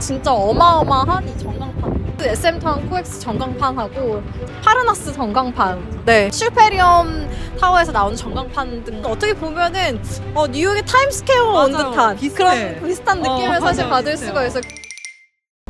진짜 어마어마한 이 전광판. SM타운 코엑스 전광판하고 파르나스 전광판, 네, 슈페리엄 타워에서 나오는 전광판 등 어떻게 보면은 뉴욕의 타임스퀘어 온 듯한 그런 비슷한 느낌을 사실 받을 수가 있어요.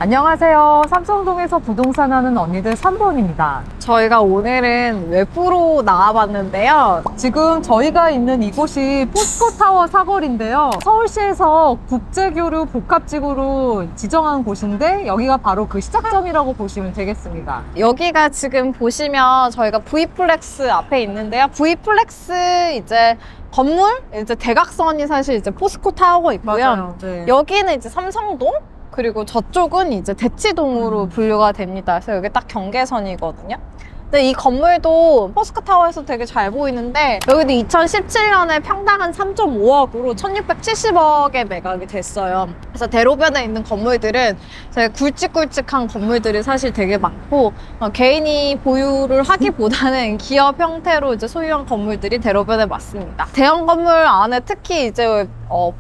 안녕하세요. 삼성동에서 부동산 하는 언니들 3번입니다. 저희가 오늘은 외부로 나와봤는데요. 지금 저희가 있는 이곳이 포스코타워 사거리인데요. 서울시에서 국제교류 복합지구로 지정한 곳인데 여기가 바로 그 시작점이라고 보시면 되겠습니다. 여기가 지금 보시면 저희가 V플렉스 앞에 있는데요. V플렉스 이제 건물, 이제 대각선이 사실 이제 포스코타워가 있고요. 네. 여기는 이제 삼성동, 그리고 저쪽은 이제 대치동으로 분류가 됩니다. 그래서 여기 딱 경계선이거든요. 근데 이 건물도 포스코타워에서 되게 잘 보이는데 여기도 2017년에 평당 한 3.5억으로 1670억에 매각이 됐어요. 그래서 대로변에 있는 건물들은 되게 굵직굵직한 건물들이 사실 되게 많고 개인이 보유를 하기보다는 기업 형태로 이제 소유한 건물들이 대로변에 많습니다. 대형 건물 안에 특히 이제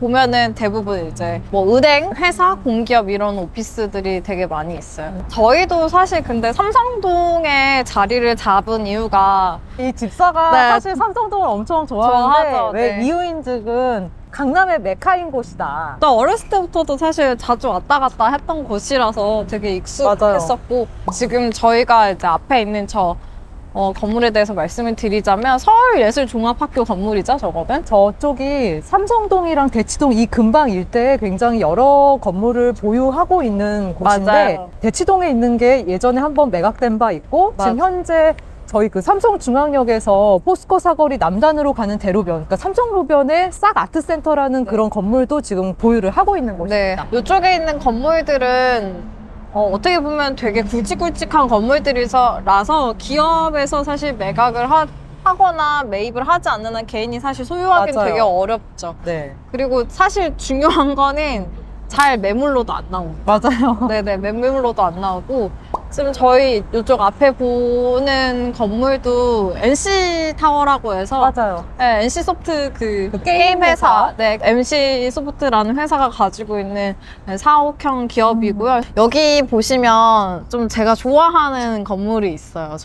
보면은 대부분 이제 뭐 은행, 회사, 공기업 이런 오피스들이 되게 많이 있어요. 저희도 사실 근데 삼성동에 자리를 잡은 이유가 이 집사가 네. 사실 삼성동을 엄청 좋아하는데 좋아하죠. 왜 네. 이유인즉은 강남의 메카인 곳이다. 또 어렸을 때부터도 사실 자주 왔다 갔다 했던 곳이라서 되게 익숙했었고 지금 저희가 이제 앞에 있는 저 건물에 대해서 말씀을 드리자면 서울예술종합학교 건물이죠, 저거는? 저쪽이 삼성동이랑 대치동 이 근방 일대에 굉장히 여러 건물을 보유하고 있는 곳인데 맞아요. 대치동에 있는 게 예전에 한번 매각된 바 있고 맞아. 지금 현재 저희 그 삼성중앙역에서 포스코 사거리 남단으로 가는 대로변, 그러니까 삼성로변에 싹 아트센터라는 그런 건물도 지금 보유를 하고 있는 곳입니다. 네. 이쪽에 있는 건물들은 어떻게 보면 되게 굵직굵직한 건물들이라서 기업에서 사실 매각을 하거나 매입을 하지 않는 한 개인이 사실 소유하기는 맞아요. 되게 어렵죠. 네, 그리고 사실 중요한 거는 잘 매물로도 안 나오고. 맞아요. 네네, 매물로도 안 나오고. 지금 저희 이쪽 앞에 보는 건물도 NC타워라고 해서 맞아요. 네, NC소프트 그 게임 게임 회사, 회사. 네, NC소프트라는 회사가 가지고 있는 사옥형 기업이고요. 여기 보시면 좀 제가 좋아하는 건물이 있어요.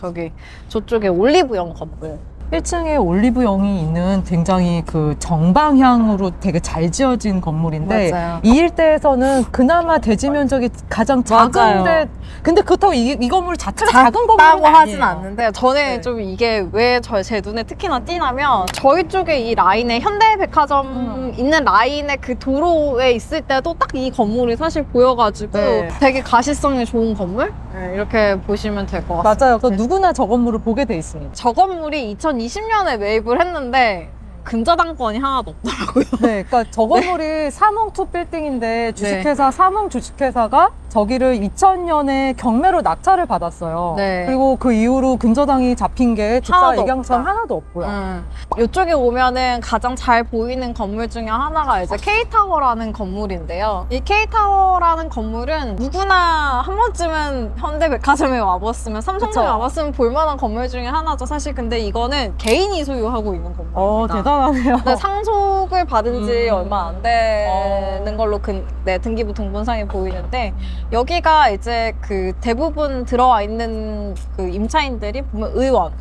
저쪽에 올리브영 건물. 1층에 올리브영이 있는 굉장히 그 정방향으로 되게 잘 지어진 건물인데 맞아요. 이 일대에서는 그나마 대지 면적이 가장 작은데 맞아요. 근데 그렇다고 이 건물 자체가 작은 건물은 작다고 하진 아니에요. 않는데 저는 네. 좀 이게 왜 제 눈에 특히나 띄냐면 저희 쪽에 이 라인에 현대백화점 있는 라인에 그 도로에 있을 때도 딱 이 건물이 사실 보여가지고 네. 되게 가시성이 좋은 건물? 네, 이렇게 보시면 될 것 같습니다. 맞아요. 그 누구나 저 건물을 보게 돼 있습니다. 저 건물이 2020년에 매입을 했는데 근저당권이 하나도 없더라고요. 네, 그러니까 저 건물이 삼흥2 빌딩인데 주식회사 삼흥 주식회사가 저기를 2000년에 경매로 낙찰을 받았어요. 네. 그리고 그 이후로 근저당이 잡힌 게 집사 하나도 입양처럼 없다. 하나도 없고요. 이쪽에 오면은 가장 잘 보이는 건물 중에 하나가 이제 K타워라는 건물인데요. 이 K타워라는 건물은 누구나 한 번쯤은 현대백화점에 와봤으면 삼성동에 그쵸. 와봤으면 볼만한 건물 중에 하나죠. 사실 근데 이거는 개인이 소유하고 있는 건물입니다. 대단하네요. 네, 상속을 받은 지 음. 얼마 안 되는 걸로 등기부 등본상에 보이는데 여기가 이제 그 대부분 들어와 있는 그 임차인들이 보면 의원,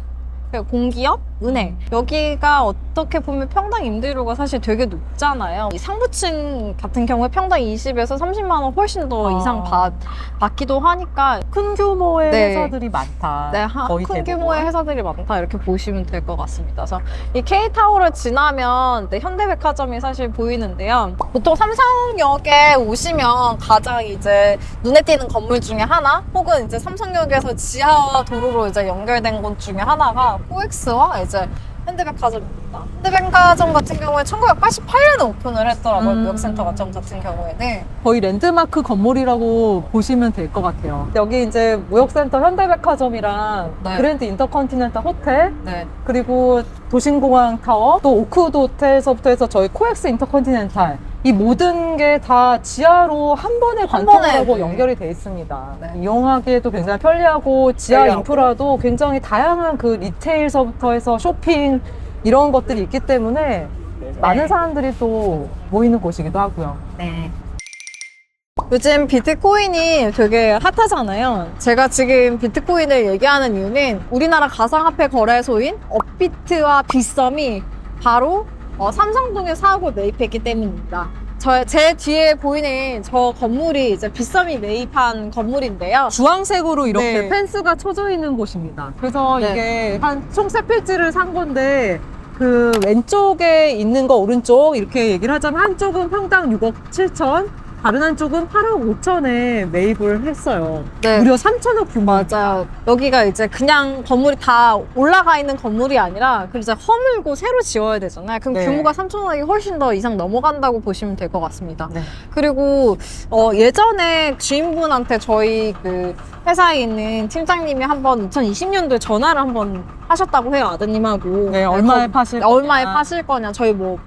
공기업, 은행 여기가 어떻게 보면 평당 임대료가 사실 되게 높잖아요. 이 상부층 같은 경우에 평당 20에서 30만 원 훨씬 더 이상 받기도 하니까 큰 규모의 네. 회사들이 많다. 네, 거의 큰 대부분. 규모의 회사들이 많다 이렇게 보시면 될 것 같습니다. 그래서 이 K타워를 지나면 네, 현대백화점이 사실 보이는데요. 보통 삼성역에 오시면 가장 이제 눈에 띄는 건물 중에 하나, 혹은 이제 삼성역에서 지하 도로로 이제 연결된 곳 중에 하나가 코엑스와 이제 현대백화점입니다. 현대백화점 같은 경우에 1988년에 오픈을 했더라고요. 무역센터 같은 경우에는. 거의 랜드마크 건물이라고 보시면 될 것 같아요. 여기 이제 무역센터 현대백화점이랑 네. 그랜드 인터컨티넨탈 호텔, 네. 그리고 도심공항 타워, 또 오크우드 호텔서부터 해서 저희 코엑스 인터컨티넨탈, 이 모든 게 다 지하로 한 번에 관통하고 네. 연결이 돼 있습니다. 네. 이용하기에도 굉장히 편리하고 지하 편리하고. 인프라도 굉장히 다양한 그 리테일서부터 해서 쇼핑 이런 것들이 있기 때문에 많은 사람들이 또 모이는 곳이기도 하고요. 네. 요즘 비트코인이 되게 핫하잖아요. 제가 지금 비트코인을 얘기하는 이유는 우리나라 가상화폐 거래소인 업비트와 빗썸이 바로 삼성동에 사옥을 매입했기 때문입니다. 제 뒤에 보이는 저 건물이 이제 빗썸이 매입한 건물인데요. 주황색으로 이렇게 네. 펜스가 쳐져 있는 곳입니다. 그래서 네. 이게 한 총 3필지를 산 건데 그 왼쪽에 있는 거 오른쪽 이렇게 얘기를 하자면 한쪽은 평당 6억 7천, 다른 한쪽은 8억 5천에 매입을 했어요. 네. 무려 3천억 규모. 맞아요. 여기가 이제 그냥 건물이 다 올라가 있는 건물이 아니라 그 이제 허물고 새로 지어야 되잖아요. 그럼 네. 규모가 3천억이 훨씬 더 이상 넘어간다고 보시면 될 것 같습니다. 네. 그리고 예전에 주인분한테 저희 그 회사에 있는 팀장님이 한번 2020년도에 전화를 한번 하셨다고 해요. 아드님하고. 네, 얼마에 파실 거냐. 얼마에 파실 거냐. 저희 뭐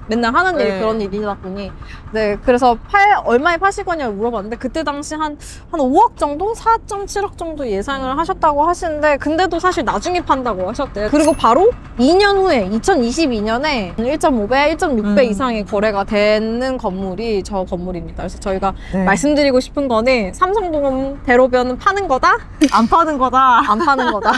맨날 하는 일이 네. 그런 일이다 보니. 네, 그래서 얼마에 파실 거냐고 물어봤는데, 그때 당시 한 5억 정도? 4.7억 정도 예상을 하셨다고 하시는데, 근데도 사실 나중에 판다고 하셨대요. 그리고 바로 2년 후에, 2022년에 1.5배, 1.6배 이상의 거래가 되는 건물이 저 건물입니다. 그래서 저희가 네. 말씀드리고 싶은 거는 삼성동 대로변은 파는 거다? 안 파는 거다. 안 파는 거다.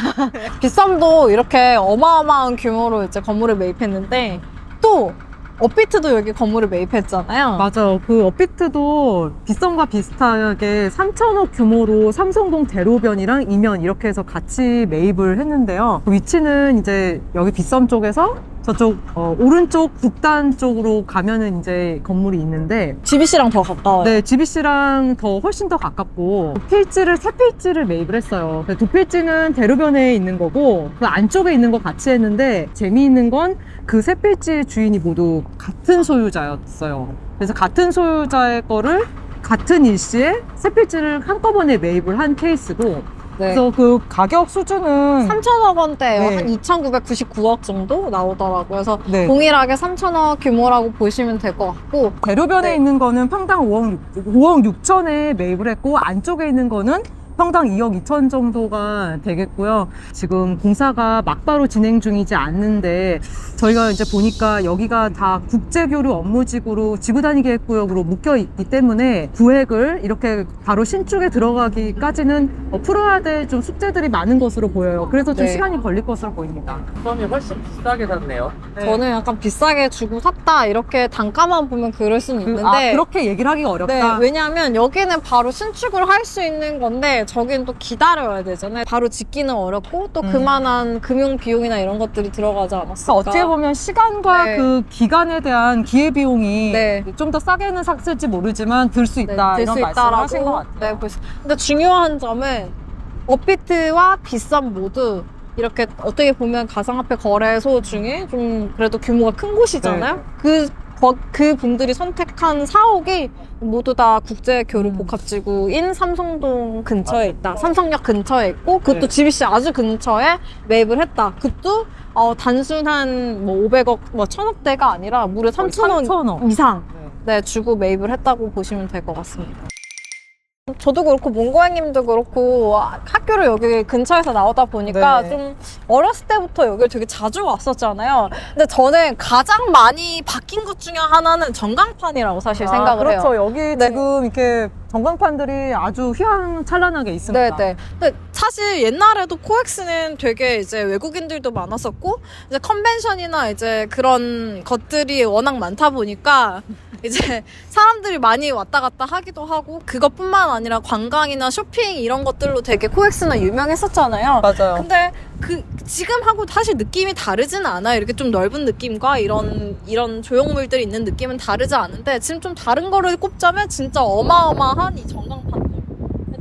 빗썸도 이렇게 어마어마한 규모로 이제 건물을 매입했는데, 또 업비트도 여기 건물을 매입했잖아요. 맞아요. 그 업비트도 빗썸과 비슷하게 3천억 규모로 삼성동 대로변이랑 이면 이렇게 해서 같이 매입을 했는데요. 그 위치는 이제 여기 빗썸 쪽에서 저쪽 오른쪽 북단 쪽으로 가면은 이제 건물이 있는데 GBC랑 더 가까워요. 네, GBC랑 더 훨씬 더 가깝고 세 필지를 매입을 했어요. 두 필지는 대로변에 있는 거고 그 안쪽에 있는 거 같이 했는데 재미있는 건 그 세 필지 주인이 모두 같은 소유자였어요. 그래서 같은 소유자의 거를 같은 일시에 세 필지를 한꺼번에 매입을 한 케이스고 네. 그래서 그 가격 수준은 3천억 원대예요. 네. 한 2,999억 정도 나오더라고요. 그래서 네. 동일하게 3천억 규모라고 보시면 될 것 같고, 대로변에 네. 있는 거는 평당 5억 6천에 매입을 했고 안쪽에 있는 거는 평당 2억 2천 정도가 되겠고요. 지금 공사가 막바로 진행 중이지 않는데 저희가 이제 보니까 여기가 다 국제교류 업무지구로 지구단위계획구역으로 묶여 있기 때문에 구획을 이렇게 바로 신축에 들어가기까지는 풀어야 될 좀 숙제들이 많은 것으로 보여요. 그래서 좀 네. 시간이 걸릴 것으로 보입니다. 이 훨씬 비싸게 샀네요. 저는 약간 비싸게 주고 샀다 이렇게 단가만 보면 그럴 수는 있는데, 그렇게 얘기를 하기가 네, 어렵다. 왜냐하면 여기는 바로 신축을 할 수 있는 건데 저기는 또 기다려야 되잖아요. 바로 짓기는 어렵고 또 그만한 금융 비용이나 이런 것들이 들어가지 않았을까. 어떻게 보면 시간과 네. 그 기간에 대한 기회비용이 네. 좀 더 싸게는 샀을지 모르지만 들 수 있다 될 이런 수 말씀을 하신 것 같아요. 네, 그래서 근데 중요한 점은 업비트와 빗썸 모두 이렇게 어떻게 보면 가상화폐 거래소 중에 좀 그래도 규모가 큰 곳이잖아요. 네. 그 분들이 선택한 사옥이 모두 다 국제교류 복합지구인 삼성동 근처에 있다. 삼성역 근처에 있고 그것도 네. GBC 아주 근처에 매입을 했다. 그것도 단순한 뭐 500억, 뭐 1000억대가 아니라 무려 3천억 3천억 이상 네. 네, 주고 매입을 했다고 보시면 될 것 같습니다. 저도 그렇고 몽고양님도 그렇고 학교를 여기 근처에서 나오다 보니까 네. 좀 어렸을 때부터 여기를 되게 자주 왔었잖아요. 근데 저는 가장 많이 바뀐 것 중에 하나는 전광판이라고 사실 생각을 그렇죠. 해요. 여기 네. 지금 이렇게 전광판들이 아주 휘황찬란하게 있습니다. 네네. 근데 사실 옛날에도 코엑스는 되게 이제 외국인들도 많았었고 이제 컨벤션이나 이제 그런 것들이 워낙 많다 보니까 이제 사람들이 많이 왔다 갔다 하기도 하고 그것뿐만 아니라 관광이나 쇼핑 이런 것들로 되게 코엑스는 유명했었잖아요. 맞아요. 근데 지금하고 사실 느낌이 다르진 않아요. 이렇게 좀 넓은 느낌과 이런 조형물들이 있는 느낌은 다르지 않은데 지금 좀 다른 거를 꼽자면 진짜 어마어마한 이 전광판들.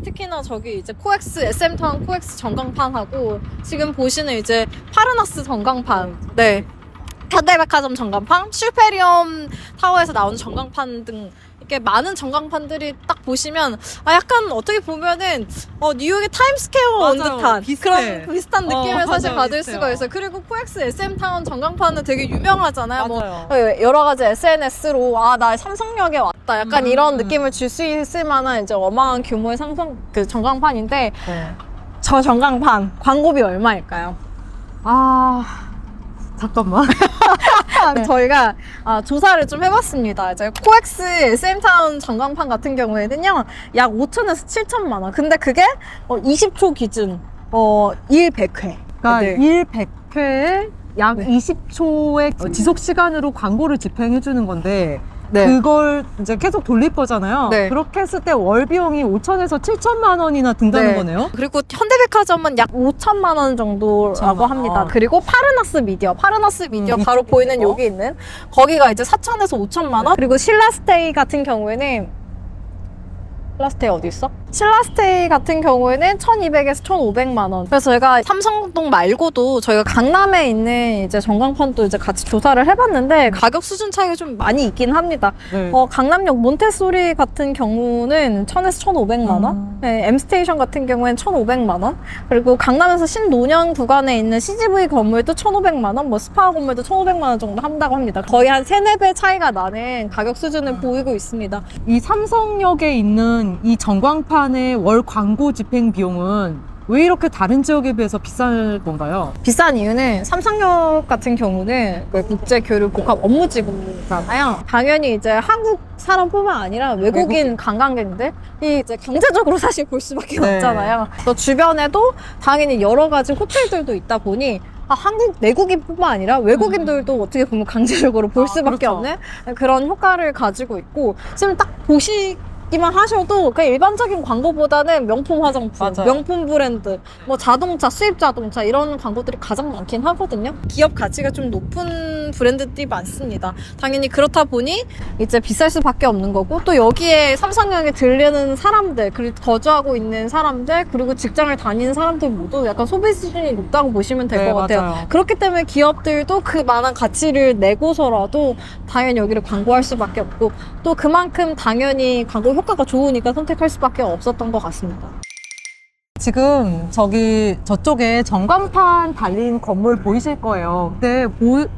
특히나 저기 이제 코엑스, SM타운 코엑스 전광판하고 지금 보시는 이제 파르나스 전광판. 네. 현대백화점 전광판, 슈페리엄 타워에서 나오는 전광판 등 이렇게 많은 전광판들이 딱 보시면 약간 어떻게 보면은 뉴욕의 타임스퀘어 온 맞아요. 듯한 비슷해. 그런 비슷한 느낌을 사실 맞아요. 받을 비슷해요. 수가 있어요. 그리고 코엑스 SM 타운 전광판은 되게 유명하잖아요. 맞아요. 뭐 여러 가지 SNS로 나 삼성역에 왔다 약간 이런 느낌을 줄 수 있을 만한 이제 어마한 규모의 그 전광판인데 네. 저 전광판 광고비 얼마일까요? 잠깐만. 저희가 조사를 좀 해봤습니다. 이제 코엑스 SM타운 전광판 같은 경우에는요, 약 5천에서 7천만 원. 근데 그게 20초 기준 1 100회. 그러니까 네. 1 100회에 약 네. 20초의 지속 시간으로 광고를 집행해 주는 건데 네. 그걸 이제 계속 돌릴 거잖아요. 네. 그렇게 했을 때 월 비용이 5천에서 7천만 원이나 든다는 네. 거네요. 그리고 현대백화점은 약 5천만 원 정도라고 5천만 합니다. 원. 그리고 파르나스 미디어 바로 이쪽에 보이는 있는 거? 여기 있는 거기가 이제 4천에서 5천만 원. 그리고 신라스테이 같은 경우에는 신라스테이 어디 있어? 신라스테이 같은 경우에는 1,200에서 1,500만 원. 그래서 저희가 삼성동 말고도 저희가 강남에 있는 이제 전광판도 이제 같이 조사를 해봤는데 가격 수준 차이가 좀 많이 있긴 합니다. 네. 강남역 몬테소리 같은 경우는 1,000에서 1,500만 원. 네, M스테이션 같은 경우에는 1,500만 원. 그리고 강남에서 신논현 구간에 있는 CGV 건물도 1,500만 원, 뭐 스파 건물도 1,500만 원 정도 한다고 합니다. 거의 한 3, 4배 차이가 나는 가격 수준을 보이고 있습니다. 이 삼성역에 있는 이 전광판의 월 광고 집행 비용은 왜 이렇게 다른 지역에 비해서 비싼 건가요? 비싼 이유는 삼성역 같은 경우는 그 국제교류 복합 업무지구잖아요. 당연히 이제 한국 사람뿐만 아니라 외국인 관광객들이 이제 경제적으로 사실 볼 수밖에 네. 없잖아요. 또 주변에도 당연히 여러 가지 호텔들도 있다 보니 한국 내국인뿐만 아니라 외국인들도 어떻게 보면 강제적으로 볼 수밖에 그렇죠. 없는 그런 효과를 가지고 있고, 지금 딱 보시기만 하셔도 그냥 일반적인 광고보다는 명품 화장품, 맞아요. 명품 브랜드, 뭐 자동차, 수입 자동차 이런 광고들이 가장 많긴 하거든요. 기업 가치가 좀 높은 브랜드들이 많습니다. 당연히 그렇다 보니 이제 비쌀 수밖에 없는 거고, 또 여기에 삼성역에 들르는 사람들, 그리고 거주하고 있는 사람들, 그리고 직장을 다니는 사람들 모두 약간 소비 수준이 높다고 보시면 될 네, 것 같아요. 맞아요. 그렇기 때문에 기업들도 그만한 가치를 내고서라도 당연히 여기를 광고할 수밖에 없고, 또 그만큼 당연히 광고 효과가 좋으니까 선택할 수밖에 없었던 것 같습니다. 지금 저쪽에 전광판 달린 건물 보이실 거예요. 근데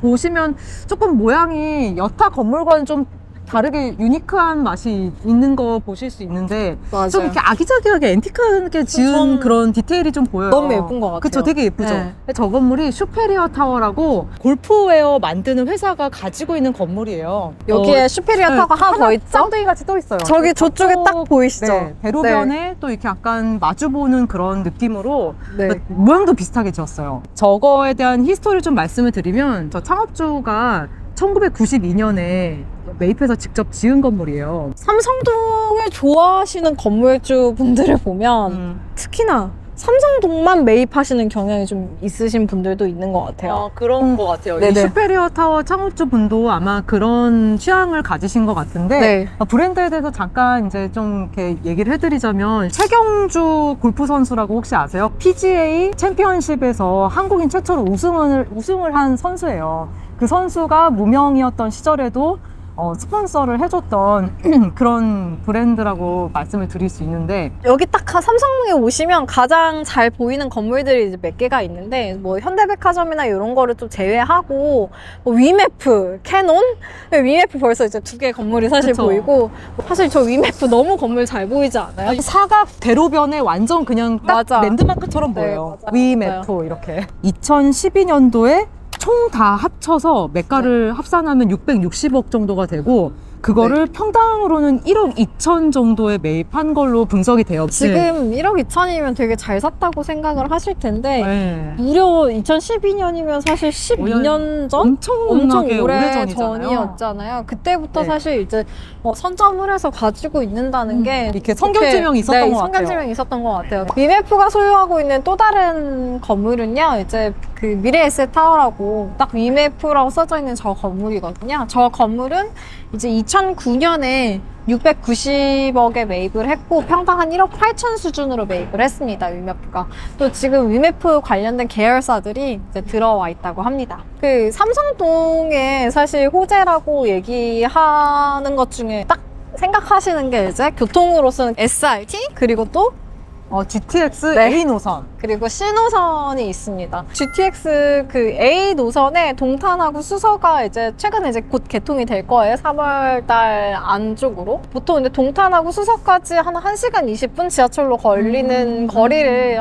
보시면 조금 모양이 여타 건물과는 좀 다르게 유니크한 맛이 있는 거 보실 수 있는데 좀 이렇게 아기자기하게 앤티크하게 지은 전 그런 디테일이 좀 보여요. 너무 예쁜 것 같아요. 그쵸, 되게 예쁘죠. 네. 저 건물이 슈페리어 타워라고 골프웨어 만드는 회사가 가지고 있는 건물이에요. 여기에 슈페리어 타워가 하나 더 있죠? 쌍둥이 같이 또 있어요. 저기 저쪽에 딱 보이시죠? 네, 대로변에 또 이렇게 약간 마주보는 그런 느낌으로 네. 모양도 비슷하게 지었어요. 저거에 대한 히스토리 좀 말씀을 드리면, 저 창업주가 1992년에 매입해서 직접 지은 건물이에요. 삼성동을 좋아하시는 건물주 분들을 보면 특히나 삼성동만 매입하시는 경향이 좀 있으신 분들도 있는 것 같아요. 그런 것 같아요. 이 네네. 슈페리어 타워 창업주 분도 아마 그런 취향을 가지신 것 같은데, 네. 브랜드에 대해서 잠깐 이제 좀 이렇게 얘기를 해드리자면, 최경주 골프 선수라고 혹시 아세요? PGA 챔피언십에서 한국인 최초로 우승을 한 선수예요. 그 선수가 무명이었던 시절에도 스폰서를 해줬던 그런 브랜드라고 말씀을 드릴 수 있는데, 여기 딱 삼성동에 오시면 가장 잘 보이는 건물들이 이제 몇 개가 있는데, 뭐 현대백화점이나 이런 거를 좀 제외하고, 뭐 위메프, 캐논? 위메프 벌써 이제 2개 건물이 사실 그쵸. 보이고, 사실 저 위메프 너무 건물 잘 보이지 않아요? 사각 대로변에 완전 그냥 딱 맞아. 랜드마크처럼 네, 보여요. 맞아요. 위메프 이렇게. 2012년도에 총 다 합쳐서 매가를 합산하면 660억 정도가 되고, 그거를 평당으로는 1억 2천 정도에 매입한 걸로 분석이 돼요. 지금 1억 2천이면 되게 잘 샀다고 생각을 하실 텐데, 네. 무려 2012년이면 사실 12년 전? 엄청 엄청나게 오래 오래전이잖아요. 전이었잖아요. 그때부터 네. 사실 이제 선점을 해서 가지고 있는다는 게 이렇게 성견지명이 있었던 것 같아요. 성견지명이 있었던 것 같아요. 위메프가 소유하고 있는 또 다른 건물은요, 이제 그 미래에셋 타워라고 딱 위메프라고 써져 있는 저 건물이거든요. 저 건물은 이제 2009년에 690억에 매입을 했고, 평당 한 1억 8천 수준으로 매입을 했습니다, 위메프가. 또 지금 위메프 관련된 계열사들이 이제 들어와 있다고 합니다. 그 삼성동에 사실 호재라고 얘기하는 것 중에 딱 생각하시는 게 이제 교통으로서는 SRT, 그리고 또 GTX 네. A 노선. 그리고 C 노선이 있습니다. GTX 그 A 노선에 동탄하고 수서가 이제 최근에 이제 곧 개통이 될 거예요. 3월 달 안쪽으로. 보통 이제 동탄하고 수서까지 한 1시간 20분 지하철로 걸리는 거리를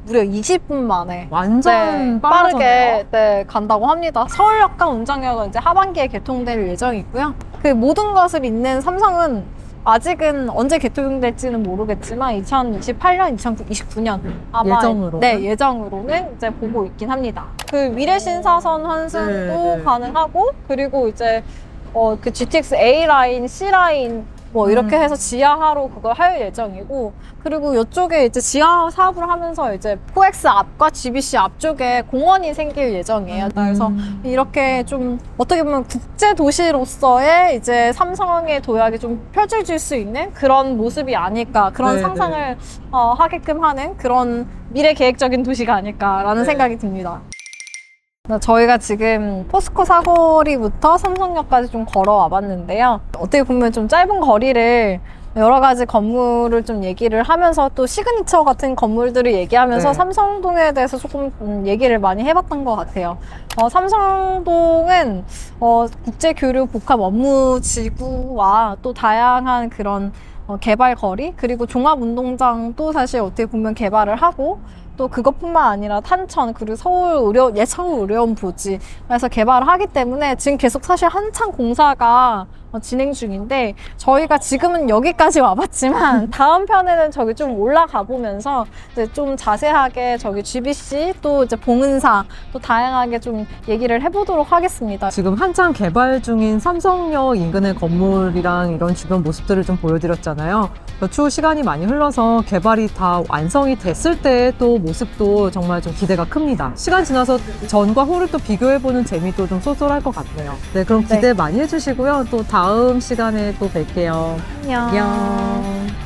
무려 20분 만에 완전 빠르게 간다고 합니다. 서울역과 운정역은 이제 하반기에 개통될 예정이고요. 그 모든 것을 잇는 삼성은 아직은 언제 개통될지는 모르겠지만 2028년, 2029년 아마 예정으로는? 네, 예정으로는 이제 보고 있긴 합니다. 그 미래 신사선 환승도 네. 가능하고 그리고 이제 그 GTX A 라인, C 라인 뭐 이렇게 해서 지하화로 그걸 할 예정이고 그리고 이쪽에 이제 지하 사업을 하면서 이제 코엑스 앞과 GBC 앞쪽에 공원이 생길 예정이에요. 그래서 이렇게 좀 어떻게 보면 국제 도시로서의 이제 삼성의 도약이 좀 펼쳐질 수 있는 그런 모습이 아닐까 그런 네, 상상을 하게끔 하는 그런 미래 계획적인 도시가 아닐까라는 네. 생각이 듭니다. 저희가 지금 포스코 사거리부터 삼성역까지 좀 걸어와 봤는데요. 어떻게 보면 좀 짧은 거리를 여러 가지 건물을 좀 얘기를 하면서 또 시그니처 같은 건물들을 얘기하면서 네. 삼성동에 대해서 조금 얘기를 많이 해봤던 것 같아요. 삼성동은 국제교류 복합 업무지구와 또 다양한 그런 개발 거리 그리고 종합운동장도 사실 어떻게 보면 개발을 하고 또 그것뿐만 아니라 탄천 그리고 서울 의료원 부지에서 개발을 하기 때문에 지금 계속 사실 한창 공사가 진행 중인데 저희가 지금은 여기까지 와봤지만 다음 편에는 저기 좀 올라가 보면서 이제 좀 자세하게 저기 GBC 또 이제 봉은사 또 다양하게 좀 얘기를 해보도록 하겠습니다. 지금 한창 개발 중인 삼성역 인근의 건물이랑 이런 주변 모습들을 좀 보여드렸잖아요. 추후 시간이 많이 흘러서 개발이 다 완성이 됐을 때 또 모습도 정말 좀 기대가 큽니다. 시간 지나서 전과 후를 또 비교해보는 재미도 좀 쏠쏠할 것 같네요. 네, 그럼 기대 많이 해주시고요. 또 다음 시간에 또 뵐게요. 안녕. 안녕.